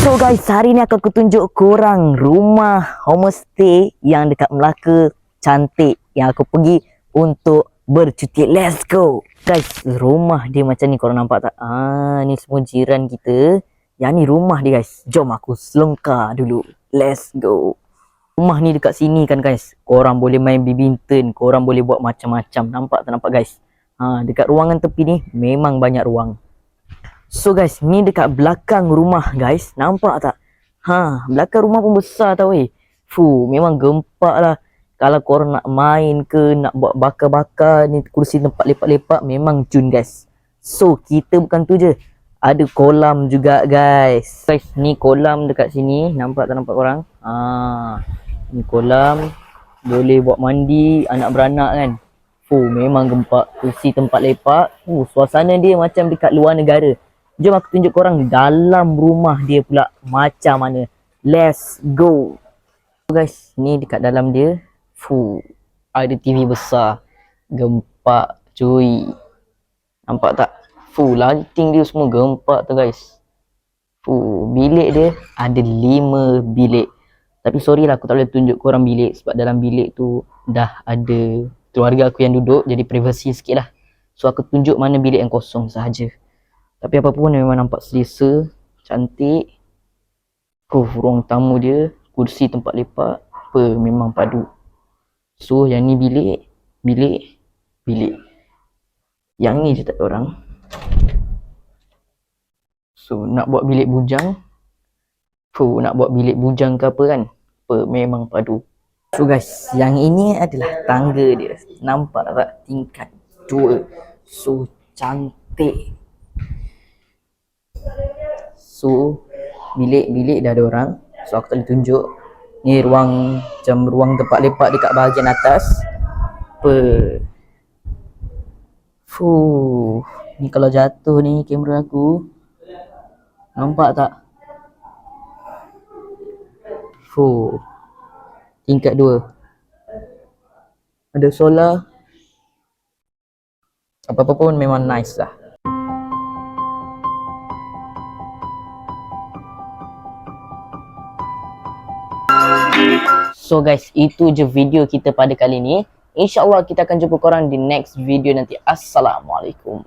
So guys, hari ni akan aku tunjuk korang rumah homestay yang dekat Melaka cantik yang aku pergi untuk bercuti. Let's go. Guys, rumah dia macam ni, korang nampak tak? Ni semua jiran kita. Yang ni rumah dia guys. Jom aku selongkar dulu. Let's go. Rumah ni dekat sini kan guys. Korang boleh main badminton, korang boleh buat macam-macam. Nampak tak nampak guys? Dekat ruangan tepi ni memang banyak ruang. So guys, ni dekat belakang rumah guys. Nampak tak? Belakang rumah pun besar tau memang gempak lah. Kalau korang nak main ke, nak buat bakar-bakar, ni kursi tempat lepak-lepak, memang cun guys. So, kita bukan tu je. Ada kolam juga guys. Guys, ni kolam dekat sini. Nampak tak nampak korang? Ni kolam. Boleh buat mandi, anak beranak kan. Memang gempak. Kursi tempat lepak. Suasana dia macam dekat luar negara. Jom aku tunjuk korang dalam rumah dia pula macam mana. Let's go. So guys, ni dekat dalam dia. Ada TV besar. Gempak cuy. Nampak tak? Lanting dia semua gempak tu guys. Bilik dia ada 5 bilik. Tapi sorry lah aku tak boleh tunjuk korang bilik. Sebab dalam bilik tu dah ada keluarga aku yang duduk. Jadi privasi sikit lah. So aku tunjuk mana bilik yang kosong sahaja. Tapi apa pun memang nampak selesa, cantik. Ruang tamu dia, kursi tempat lepak, memang padu. So yang ni bilik. Yang ni je tak ada orang. So nak buat bilik bujang. Nak buat bilik bujang ke apa kan? Memang padu. So guys, yang ini adalah tangga dia. Nampak tak? Tingkat 2. So cantik. So bilik-bilik dah ada orang. So aku tak boleh tunjuk. Ni ruang macam ruang tempat lepak dekat bahagian atas. Ni kalau jatuh ni kamera aku. Nampak tak? Tingkat 2. Ada solar. Apa-apa pun memang nice lah. So guys, itu je video kita pada kali ni. InsyaAllah kita akan jumpa korang di next video nanti. Assalamualaikum.